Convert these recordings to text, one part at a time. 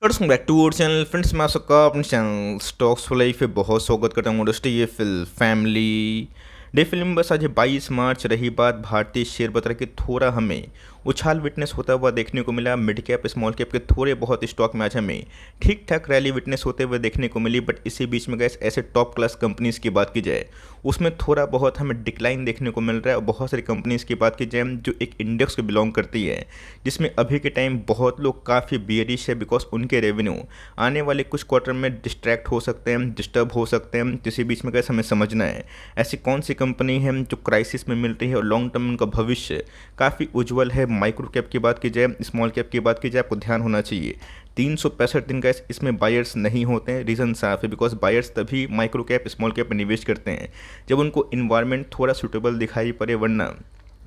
Welcome back to our channel friends. मैं आप सबका अपने चैनल स्टॉक्स फॉर लाइफ पे बहुत स्वागत करता हूँ। इंडस्ट्री ये फैमिली डे फिल्म बस आज 22 मार्च रही बात भारतीय शेयर बाजार की थोड़ा हमें उछाल विटनेस होता हुआ देखने को मिला। मिड कैप स्मॉल कैप के थोड़े बहुत स्टॉक में आज हमें ठीक ठाक रैली विटनेस होते हुए देखने को मिली। बट इसी बीच में गैस ऐसे टॉप क्लास कंपनीज की बात की जाए उसमें थोड़ा बहुत हमें डिक्लाइन देखने को मिल रहा है। और बहुत सारी कंपनीज की बात की जाए जो एक इंडेक्स को बिलोंग करती है, जिसमें अभी के टाइम बहुत लोग काफ़ी बियरिश है बिकॉज उनके रेवेन्यू आने वाले कुछ क्वार्टर में डिस्ट्रैक्ट हो सकते हैं, डिस्टर्ब हो सकते हैं। इसी बीच में कैसे हमें समझना है ऐसी कौन सी कंपनी है जो क्राइसिस में मिल रही है और लॉन्ग टर्म उनका भविष्य काफ़ी उज्जवल है। माइक्रो कैप की बात की जाए, स्मॉल कैप की बात की जाए, आपको ध्यान होना चाहिए 365 दिन का इसमें बायर्स नहीं होते हैं। रीज़न साफ है बिकॉज बायर्स तभी माइक्रो कैप स्मॉल कैप में निवेश करते हैं जब उनको इन्वायरमेंट थोड़ा सूटेबल दिखाई पड़े, वरना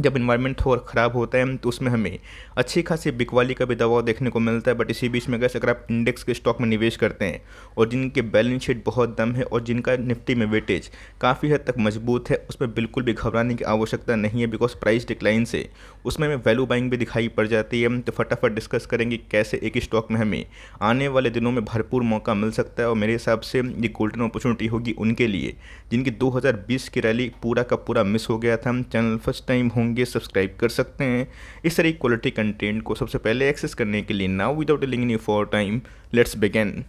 जब इन्वायरमेंट थोड़ा ख़राब होता है तो उसमें हमें अच्छी खासी बिकवाली का भी दबाव देखने को मिलता है। बट इसी बीच में अगर आप इंडेक्स के स्टॉक में निवेश करते हैं और जिनके बैलेंस शीट बहुत दम है और जिनका निफ्टी में वेटेज काफ़ी हद तक मजबूत है, उसमें बिल्कुल भी घबराने की आवश्यकता नहीं है बिकॉज प्राइस डिक्लाइन से उसमें हमें वैल्यू बाइंग भी दिखाई पड़ जाती है। तो फटाफट डिस्कस करेंगे कैसे एक स्टॉक में हमें आने वाले दिनों में भरपूर मौका मिल सकता है। और मेरे हिसाब से ये गोल्डन अपॉर्चुनिटी होगी उनके लिए जिनकी 2020 की रैली पूरा का पूरा मिस हो गया था। चैनल फर्स्ट टाइम होंगे सब्सक्राइब कर सकते हैं इस तरह क्वालिटी कंटेंट को सबसे पहले एक्सेस करने के लिए। Now without delaying any for time let's begin.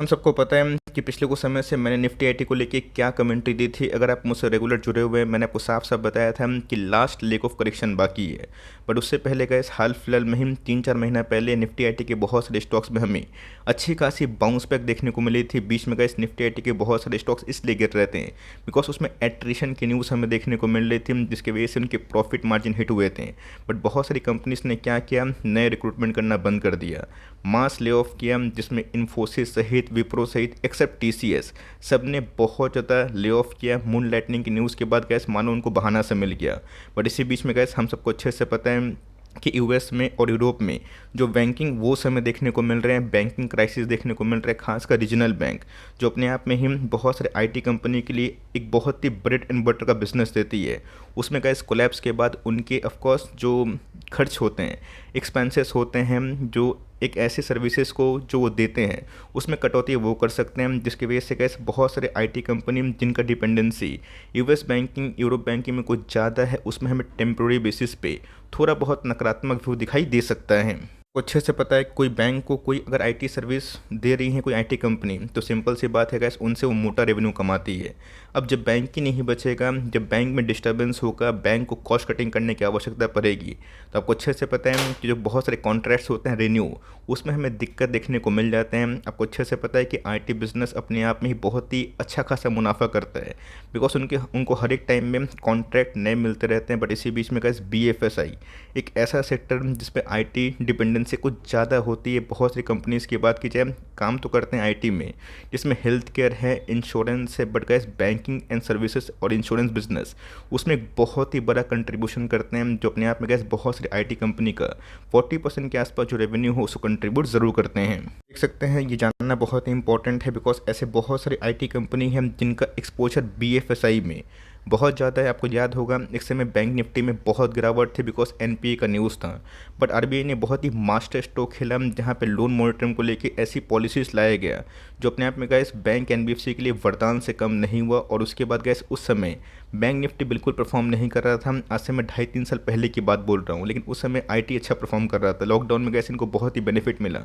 हम सबको पता है कि पिछले कुछ समय से मैंने निफ्टी आईटी को लेके क्या कमेंट्री दी थी। अगर आप मुझसे रेगुलर जुड़े हुए हैं, मैंने आपको साफ साफ बताया था कि लास्ट लेग ऑफ करेक्शन बाकी है। बट उससे पहले गए हाल फिलहाल में ही 3-4 महीना पहले निफ्टी आईटी के बहुत सारे स्टॉक्स में हमें अच्छी खासी बाउंस बैक देखने को मिली थी। बीच में गए निफ्टी आईटी के बहुत सारे स्टॉक्स इसलिए गिर रहे थे बिकॉज उसमें एट्रिशन की न्यूज़ हमें देखने को मिल रही थी, जिसकी वजह से उनके प्रॉफिट मार्जिन हिट हुए थे। बट बहुत सारी कंपनीज ने क्या किया, नए रिक्रूटमेंट करना बंद कर दिया, मास ले ऑफ किया, जिसमें इन्फोसिस सहित विप्रो सहित एक्सेप्ट टीसीएस सब ने बहुत ज़्यादा ले ऑफ किया। मून लाइटनिंग की न्यूज़ के बाद गैस मानो उनको बहाना सा मिल गया। बट इसी बीच में गैस हम सबको अच्छे से पता है कि यूएस में और यूरोप में जो बैंकिंग वो समय देखने को मिल रहे हैं, बैंकिंग क्राइसिस देखने को मिल रहा है, खासकर रीजनल बैंक जो अपने आप में ही बहुत सारे आईटी कंपनी के लिए एक बहुत ही ब्रेड एंड बटर का बिजनेस देती है। उसमें गैस कोलैप्स के बाद उनके ऑफकोर्स जो खर्च होते हैं, एक्सपेंसेस होते हैं, जो एक ऐसी सर्विसेज को जो वो देते हैं उसमें कटौती वो कर सकते हैं, जिसकी वजह से कैसे बहुत सारे आईटी कंपनी जिनका dependency US banking Europe banking में कुछ ज़्यादा है, उसमें हमें टेम्प्रोरी बेसिस पे थोड़ा बहुत नकारात्मक व्यू दिखाई दे सकता है। को अच्छे से पता है कोई बैंक को कोई अगर आईटी सर्विस दे रही है कोई आईटी कंपनी, तो सिंपल सी बात है गैस उनसे वो मोटा रेवेन्यू कमाती है। अब जब बैंक ही नहीं बचेगा, जब बैंक में डिस्टर्बेंस होगा, बैंक को कॉस्ट कटिंग करने की आवश्यकता पड़ेगी, तो आपको अच्छे से पता है कि जो बहुत सारे कॉन्ट्रैक्ट्स होते हैं रेन्यू, उसमें हमें दिक्कत देखने को मिल जाते हैं। आपको अच्छे से पता है कि आईटी बिजनेस अपने आप में ही बहुत ही अच्छा खासा मुनाफा करता है बिकॉज उनको हर एक टाइम में कॉन्ट्रैक्ट नए मिलते रहते हैं। बट इसी बीच में गैस बीएफएसआई एक ऐसा सेक्टर जिसपे आईटी डिपेंडेंसी कुछ ज़्यादा होती है। बहुत सी कंपनीज़ की बात की जाए काम तो करते हैं आईटी में, जिसमें हेल्थ केयर है, इंश्योरेंस है, but gas banking and services और इंश्योरेंस बिजनेस उसमें एक बहुत ही बड़ा कंट्रीब्यूशन करते हैं, जो अपने आप में गैस बहुत सारी आईटी कंपनी का 40% के आसपास जो रेवेन्यू हो उसको कंट्रीब्यूट ज़रूर करते हैं। देख सकते हैं ये जानना बहुत ही इंपॉर्टेंट है बिकॉज ऐसे बहुत सारी आईटी कंपनी हैं जिनका एक्सपोजर बीएफएसआई में बहुत ज़्यादा है। आपको याद होगा एक समय बैंक निफ्टी में बहुत गिरावट थी बिकॉज एनपीए का न्यूज़ था। बट आरबीआई ने बहुत ही मास्टर स्ट्रोक खेला जहां पे लोन मॉनिटरिंग को लेके ऐसी पॉलिसीज़ लाया गया जो अपने आप में गैस बैंक एनबीएफसी के लिए वरदान से कम नहीं हुआ। और उसके बाद गैस उस समय बैंक निफ्टी बिल्कुल परफॉर्म नहीं कर रहा था। आज से मैं 2.5-3 साल पहले की बात बोल रहा हूँ, लेकिन उस समय आईटी अच्छा परफॉर्म कर रहा था। लॉकडाउन में गैस इनको बहुत ही बेनिफिट मिला।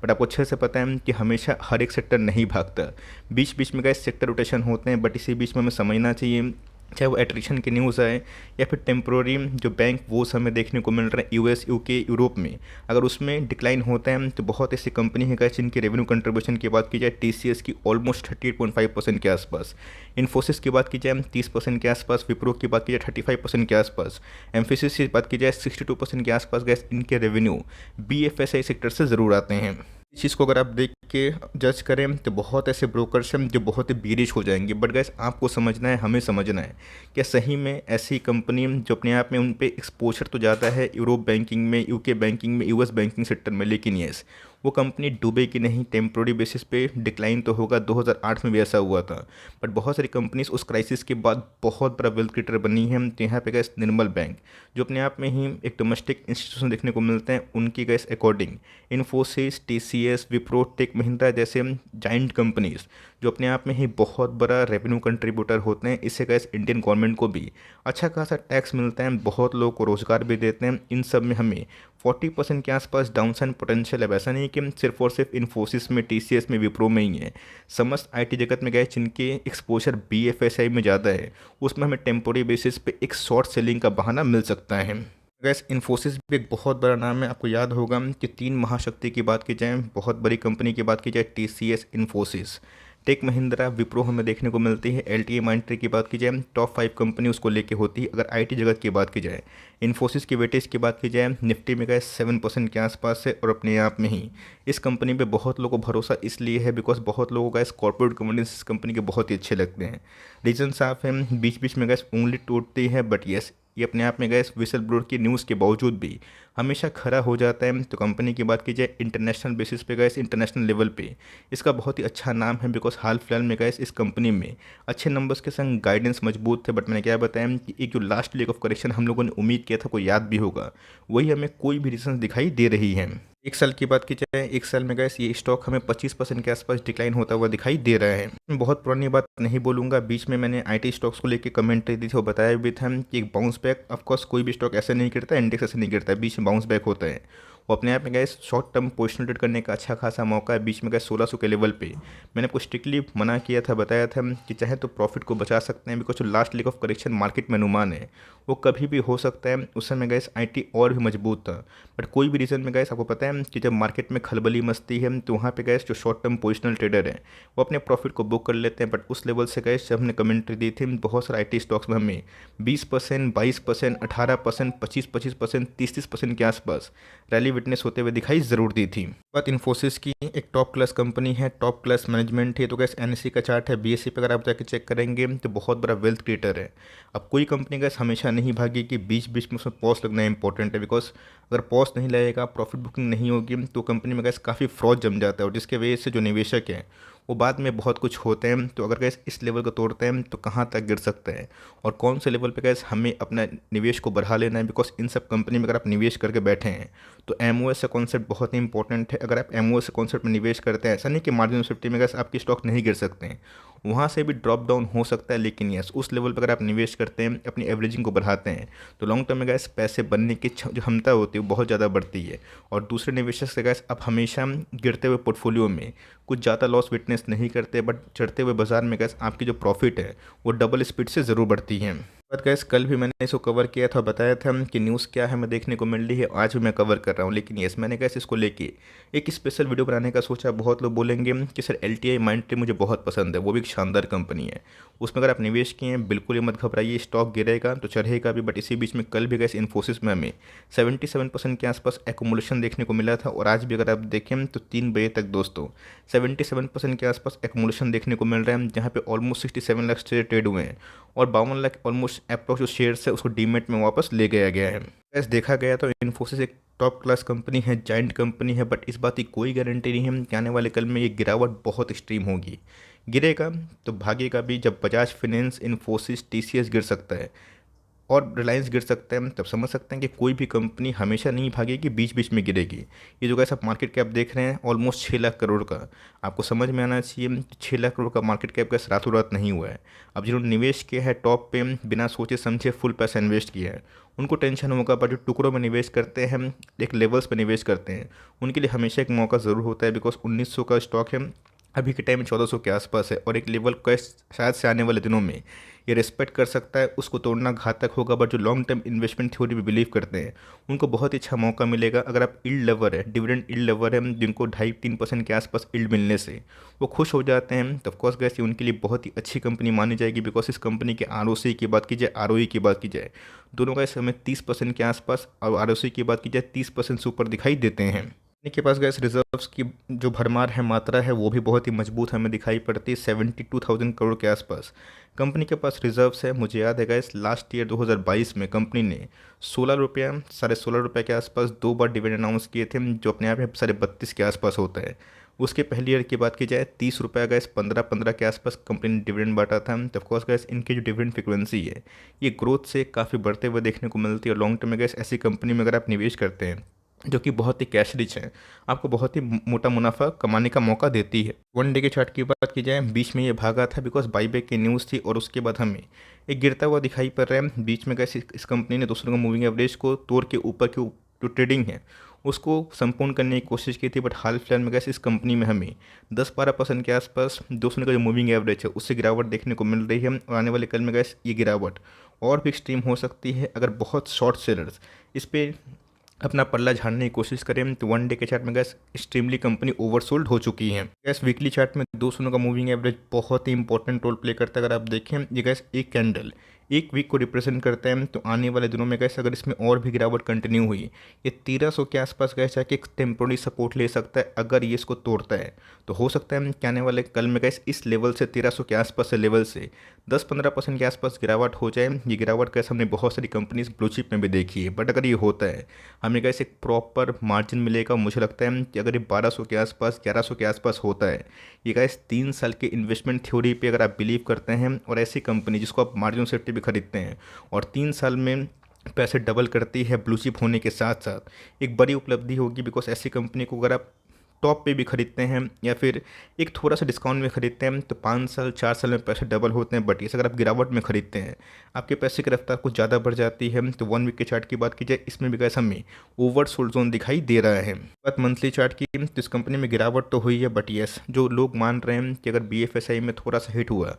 बट आपको अच्छे से पता है कि हमेशा हर एक सेक्टर नहीं भागता, बीच बीच में गैस सेक्टर रोटेशन होते हैं। बट इसी बीच में हमें समझना चाहिए चाहे वो एट्रिशन की न्यूज़ आए या फिर टेम्प्रोरी जो बैंक वो समय देखने को मिल रहा है यूएस यूके यूरोप में, अगर उसमें डिक्लाइन होता है तो बहुत ऐसी कंपनी है गैस जिनकी रेवेन्यू कंट्रीब्यूशन की बात की जाए टीसीएस की ऑलमोस्ट 38.5% के आसपास, इन्फोसिस की बात की जाए 30% के आसपास, विप्रो की बात की जाए 35% के आसपास, एम्फोसिस की बात की जाए 62% के आसपास गैस इनके रेवेन्यू बीएफएसआई सेक्टर से ज़रूर आते हैं। इस चीज़ को अगर आप देख के जज करें तो बहुत ऐसे ब्रोकर्स हैं जो बहुत ही बीरिश हो जाएंगे। बट गैस आपको समझना है, हमें समझना है क्या सही में ऐसी कंपनी जो अपने आप में उन पे एक्सपोजर तो ज़्यादा है यूरोप बैंकिंग में, यूके बैंकिंग में, यूएस बैंकिंग सेक्टर में, लेकिन यस वो कंपनी डूबेगी नहीं, टेम्प्रोरी बेसिस पे डिक्लाइन तो होगा, 2008 में भी ऐसा हुआ था। बट बहुत सारी कंपनीज उस क्राइसिस के बाद बहुत बड़ा वेल्थ क्रिएटर बनी है। तो यहाँ पे गैस निर्मल बैंक, जो अपने आप में ही एक डोमेस्टिक इंस्टीट्यूशन देखने को मिलते हैं, उनकी गैस अकॉर्डिंग इन्फोसिस, टीसीएस, विप्रो, टेक महिंद्रा जैसे जाइंट कंपनीज जो अपने आप में ही बहुत बड़ा रेवेन्यू कंट्रीब्यूटर होते हैं, इससे गैस इंडियन गवर्नमेंट को भी अच्छा खासा टैक्स मिलता है, बहुत लोगों को रोजगार भी देते हैं। इन सब में हमें 40% के आसपास डाउनसाइड पोटेंशियल है। ऐसा नहीं कि हम सिर्फ और सिर्फ इन्फोसिस में, टीसीएस में, विप्रो में ही है। समस्त आईटी जगत में गए जिनके एक्सपोजर बीएफएसआई में ज़्यादा है, उसमें हमें टेम्पोरी बेसिस पे एक शॉर्ट सेलिंग का बहाना मिल सकता है। गैस इन्फोसिस भी एक बहुत बड़ा नाम है। आपको याद होगा कि तीन महाशक्ति की बात की जाए, बहुत बड़ी कंपनी की बात की जाए, टीसीएस, इन्फोसिस, टेक महिंद्रा, विप्रो हमें देखने को मिलती है। एलटीए माइंट्री की बात की जाए, टॉप 5 कंपनी उसको लेके होती है। अगर आईटी जगत की बात की जाए, इन्फोसिस की वेटेज की बात की जाए, निफ्टी में गए 7% के आसपास है। और अपने आप में ही इस कंपनी पे बहुत लोगों को भरोसा इसलिए है बिकॉज बहुत लोगों का इस कॉर्पोरेट गवर्नेंस इस कंपनी के बहुत ही अच्छे लगते हैं। रीजन साफ है, बीच बीच में गैस उंगली टूटती है, बट यस, ये अपने आप में गैस विसल ब्लोअर की न्यूज़ के बावजूद भी हमेशा खरा हो जाता है। तो कंपनी की बात की जाए इंटरनेशनल बेसिस पे गैस, इंटरनेशनल लेवल पे इसका बहुत ही अच्छा नाम है बिकॉज हाल फिलहाल में गैस इस कंपनी में अच्छे नंबर्स के संग गाइडेंस मजबूत थे। बट मैंने क्या बताया कि एक जो लास्ट लेग ऑफ करेक्शन हम लोगों ने उम्मीद किया था, कोई याद भी होगा, वही हमें कोई भी रीजन दिखाई दे रही है। एक साल की बात की जाए, एक साल में गैस ये स्टॉक हमें 25% के आसपास डिक्लाइन होता हुआ दिखाई दे रहा है। बहुत पुरानी बात नहीं बोलूँगा, बीच में मैंने आईटी स्टॉक्स को लेकर कमेंट्री दी थी और बताया भी था कि एक बाउंस बैक, ऑफकोर्स कोई भी स्टॉक ऐसे नहीं गिरता, इंडेक्स ऐसे नहीं गिरता, बीच में बाउंस बैक होता है। वो अपने आप में gas short term position trade करने का अच्छा खासा मौका है। बीच में गैस 1600 के लेवल पे मैंने आपको स्ट्रिक्टली मना किया था, बताया था कि चाहे तो प्रॉफिट को बचा सकते हैं बिकॉज जो last leg of correction market में अनुमान है वो कभी भी हो सकता है। उस समय गैस आईटी और भी मजबूत था। बट कोई भी रीज़न में गैस आपको पता है कि जब मार्केट में खलबली मचती है तो वहाँ पे गैस जो शॉर्ट टर्म पोजिशनल ट्रेडर है वो अपने प्रॉफिट को बुक कर लेते हैं। बट उस लेवल से गैस जब हमने कमेंट्री दी थी, बहुत सारे आईटी स्टॉक्स में हमें 20%, 22%, 18%, 25%, 30% के आसपास रैली विटनेस होते हुए दिखाई ज़रूर दी थी। बात इन्फोसिस की, एक टॉप क्लास कंपनी है, टॉप क्लास मैनेजमेंट है। तो गैस एनएससी का चार्ट है, बीएससी पे अगर आप जाके चेक करेंगे तो बहुत बड़ा वेल्थ क्रिएटर है। अब कोई कंपनी गैस हमेशा नहीं भागी कि बीच बीच में उसमें पॉज लगना इंपॉर्टेंट है बिकॉज अगर पॉज नहीं लगेगा, प्रॉफिट बुकिंग नहीं होगी तो कंपनी में गैस काफ़ी फ्रॉड जम जाता है और जिसके वजह से जो निवेशक हैं वो बाद में बहुत कुछ होते हैं। तो अगर गैस इस लेवल को तोड़ते हैं तो कहाँ तक गिर सकते हैं और कौन से लेवल पे गैस हमें अपना निवेश को बढ़ा लेना है बिकॉज इन सब कंपनी में अगर आप निवेश करके बैठे हैं तो एमओएस का कॉन्सेप्ट बहुत ही इंपॉर्टेंट है। अगर आप एमओएस के कॉन्सेप्ट में निवेश करते हैं, ऐसा नहीं कि मार्जिन ऑफ सेफ्टी में गैस आपकी स्टॉक नहीं गिर सकते हैं, वहाँ से भी ड्रॉप डाउन हो सकता है, लेकिन यस उस लेवल पर अगर आप निवेश करते हैं, अपनी एवरेजिंग को बढ़ाते हैं तो लॉन्ग टर्म में गैस पैसे बनने की जो क्षमता होती है वो बहुत ज़्यादा बढ़ती है। और दूसरे निवेशक से गैस आप हमेशा गिरते हुए पोर्टफोलियो में कुछ ज़्यादा लॉस विटनेस नहीं करते, बट चढ़ते हुए बाजार में गैस आपकी जो प्रॉफिट है वो डबल स्पीड से ज़रूर बढ़ती है। बट गैस कल भी मैंने इसको कवर किया था, बताया था कि न्यूज़ क्या है मैं देखने को मिल रही है, आज भी मैं कवर कर रहा हूँ। लेकिन यस मैंने गैस इसको लेके एक स्पेशल वीडियो बनाने का सोचा। बहुत लोग बोलेंगे कि सर एलटीआई माइंडट्री मुझे बहुत पसंद है, वो भी एक शानदार कंपनी है, उसमें अगर आप निवेश किए हैं बिल्कुल ही मत घबराइए, स्टॉक गिरेगा तो चढ़ेगा भी। बट इसी बीच में कल भी गैस इन्फोसिस में हमें 77% के आसपास एक्मुमुलेशन देखने को मिला था और आज भी अगर आप देखें तो 3 बजे तक दोस्तों 77% के आसपास एक्मुमुलेशन देखने को मिल रहा है, जहाँ पे ऑलमोस्ट 67 लाख शेयर ट्रेड हुए हैं और 52 लाख ऑलमोस्ट अप्रॉक्स जो शेयर्स है उसको डीमेट में वापस ले गया गया है। ऐसे देखा गया तो इन्फोसिस एक टॉप क्लास कंपनी है, जाइंट कंपनी है, बट इस बात की कोई गारंटी नहीं है कि आने वाले कल में ये गिरावट बहुत एक्सट्रीम होगी। गिरेगा तो भागेगा भी, जब बजाज फाइनेंस, इन्फोसिस, टीसीएस गिर सकता है और रिलायंस गिर सकते हैं तब समझ सकते हैं कि कोई भी कंपनी हमेशा नहीं भागेगी, बीच बीच में गिरेगी। ये जो गैस आप मार्केट कैप देख रहे हैं ऑलमोस्ट 6 लाख करोड़ का, आपको समझ में आना चाहिए 6 लाख करोड़ का मार्केट कैप गैस रातों रात नहीं हुआ है। अब जिन्होंने निवेश किया है टॉप पे, बिना सोचे समझे फुल पैसा इन्वेस्ट किया है, उनको टेंशन होगा। पर जो टुकड़ों में निवेश करते हैं, एक लेवल्स पर निवेश करते हैं, उनके लिए हमेशा एक मौका ज़रूर होता है बिकॉज 1900 का स्टॉक है, अभी के टाइम में 1400 के आसपास है और एक लेवल का शायद से आने वाले दिनों में ये रिस्पेक्ट कर सकता है, उसको तोड़ना घातक होगा। बट जो लॉन्ग टर्म इन्वेस्टमेंट थ्योरी पे बिलीव करते हैं उनको बहुत ही अच्छा मौका मिलेगा। अगर आप इल्ड लवर है, डिविडेंड इल्ड लवर है, जिनको 2.5-3% के आसपास इल्ड मिलने से वो खुश हो जाते हैं, तो ऑफकोर्स गैस ये उनके लिए बहुत ही अच्छी कंपनी मानी जाएगी बिकॉज इस कंपनी के आरओसी की बात की जाए, आरओई की बात की जाए, दोनों का इस समय 30% के आसपास और आरओसी की बात की जाए 30% से ऊपर दिखाई देते हैं। इनके पास गैस रिजर्व्स की जो भरमार है, मात्रा है, वो भी बहुत ही मजबूत हमें दिखाई पड़ती है। 72,000 करोड़ के आसपास कंपनी के पास रिजर्व्स है। मुझे याद है गैस, लास्ट ईयर 2022 में कंपनी ने 16 रुपया, ₹16.5 के आसपास 2 बार डिविडेंड अनाउंस किए थे, जो अपने आप में 32.5 के आसपास होता है। उसके पहले ईयर की बात की जाए, 30 रुपया गैस 15-15 के आसपास कंपनी ने डिविडेंड बांटा था। तो ऑफकोर्स गैस, इनकी जो डिविडेंड फ्रिक्वेंसी है, ये ग्रोथ से काफ़ी बढ़ते हुए देखने को मिलती है। और लॉन्ग टर्म में गैस ऐसी कंपनी में अगर आप निवेश करते हैं जो कि बहुत ही कैश रिच है, आपको बहुत ही मोटा मुनाफा कमाने का मौका देती है। वन डे के चार्ट की बात की जाए, बीच में ये भागा था बिकॉज बाईबैक की न्यूज़ थी, और उसके बाद हमें एक गिरता हुआ दिखाई पड़ रहा है। बीच में कैसे इस कंपनी ने दूसरों का मूविंग एवरेज को तोड़ के ऊपर की जो ट्रेडिंग है उसको संपूर्ण करने की कोशिश की थी, बट हाल फिलहाल में कैसे इस कंपनी में हमें 10-12% के आसपास दूसरों का जो मूविंग एवरेज है उससे गिरावट देखने को मिल रही है। और आने वाले कल में गैस ये गिरावट और भी एक्सट्रीम हो सकती है अगर बहुत शॉर्ट सेलर्स इस पे अपना पल्ला झाड़ने की कोशिश करें। तो वन डे के चार्ट में गैस एक्सट्रीमली कंपनी ओवरसोल्ड हो चुकी है। गैस वीकली चार्ट में 200 का मूविंग एवरेज बहुत ही इंपॉर्टेंट रोल प्ले करता है। अगर आप देखें, ये गैस एक कैंडल एक वीक को रिप्रेजेंट करता है। तो आने वाले दिनों में गैस अगर इसमें और भी गिरावट कंटिन्यू हुई, ये 1300 के आसपास गैस जाके एक टेम्पोररी सपोर्ट ले सकता है। अगर ये इसको तोड़ता है तो हो सकता है कि आने वाले कल में गैस इस लेवल से 1300 के आसपास से लेवल से 10-15% के आसपास गिरावट हो जाए। ये गिरावट कैसे हमने बहुत सारी कंपनीज ब्लू चिप में भी देखी है, बट अगर ये होता है हमें कैसे एक प्रॉपर मार्जिन मिलेगा। मुझे लगता है कि अगर ये 1200 के आसपास 1100 के आसपास होता है, ये गाइस 3 साल के इन्वेस्टमेंट थ्योरी पे अगर आप बिलीव करते हैं और ऐसी कंपनी जिसको आप मार्जिन सेफ्टी भी खरीदते हैं और 3 साल में पैसे डबल करती है ब्लू चिप होने के साथ साथ, एक बड़ी उपलब्धि होगी। बिकॉज ऐसी कंपनी को अगर आप टॉप पे भी खरीदते हैं या फिर एक थोड़ा सा डिस्काउंट में खरीदते हैं तो 5 साल 4 साल में पैसे डबल होते हैं। बट इसे अगर आप गिरावट में खरीदते हैं, आपके पैसे की रफ्तार कुछ ज़्यादा बढ़ जाती है। तो वन वीक के चार्ट की बात की जाए, इसमें भी कैसा हमें ओवर सोल्ड जोन दिखाई दे रहा है। बात मंथली चार्ट की, तो इस कंपनी में गिरावट तो हुई है, बट यस, जो लोग मान रहे हैं कि अगर BFSI में थोड़ा सा हिट हुआ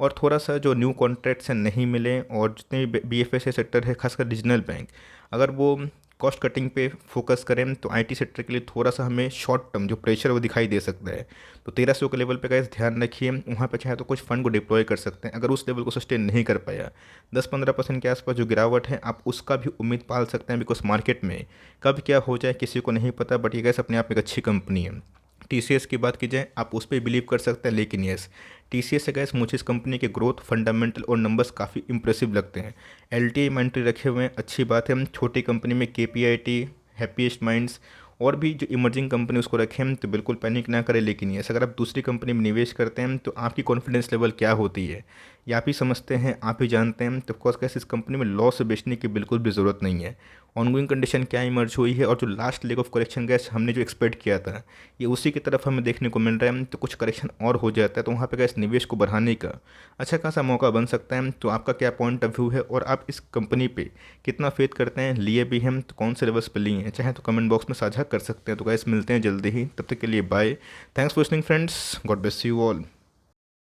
और थोड़ा सा जो न्यू कॉन्ट्रैक्ट्स हैं नहीं मिले, और जितने भी BFSI सेक्टर है खासकर रीजनल बैंक, अगर वो कॉस्ट कटिंग पे फोकस करें तो आईटी सेक्टर के लिए थोड़ा सा हमें शॉर्ट टर्म जो प्रेशर वो दिखाई दे सकता है। तो 1300 के लेवल पे गाइस ध्यान रखिए, वहाँ पे चाहे तो कुछ फंड को डिप्लॉय कर सकते हैं। अगर उस लेवल को सस्टेन नहीं कर पाया, 10-15% के आसपास जो गिरावट है आप उसका भी उम्मीद पाल सकते हैं। बिकॉज मार्केट में कब क्या हो जाए किसी को नहीं पता, बट ये गाइस अपने आप में एक अच्छी कंपनी है। TCS की बात की जाए, आप उस पर बिलीव कर सकते हैं, लेकिन यस, TCS से गैस मुझे इस कंपनी के ग्रोथ फंडामेंटल और नंबर्स काफ़ी इंप्रेसिव लगते हैं। LTI में एंट्री रखे हुए हैं, अच्छी बात है। छोटी कंपनी में KPIT, हैप्पीएस्ट माइंड्स और भी जो इमर्जिंग कंपनी उसको रखें तो बिल्कुल पैनिक ना करें। लेकिन यस, अगर आप दूसरी कंपनी में निवेश करते हैं तो आपकी कॉन्फिडेंस लेवल क्या होती है ये आप ही समझते हैं, आप ही जानते हैं। तो ऑफकोर्स कैसे इस कंपनी में लॉस से बेचने की बिल्कुल भी ज़रूरत नहीं है। ऑनगोइंग कंडीशन क्या इमर्ज हुई है और जो last leg of correction gas हमने जो एक्सपेक्ट किया था, ये उसी की तरफ हमें देखने को मिल रहा है। तो कुछ करेक्शन और हो जाता है तो वहाँ पे गैस निवेश को बढ़ाने का अच्छा खासा मौका बन सकता है। तो आपका क्या पॉइंट ऑफ व्यू है और आप इस कंपनी पे कितना फेथ करते हैं, लिए भी हैं तो कौन से लेवल्स पे लिए हैं, चाहे तो कमेंट बॉक्स में साझा कर सकते हैं। तो गैस मिलते हैं जल्दी ही, तब तक के लिए bye. Thanks for listening friends, God bless you all.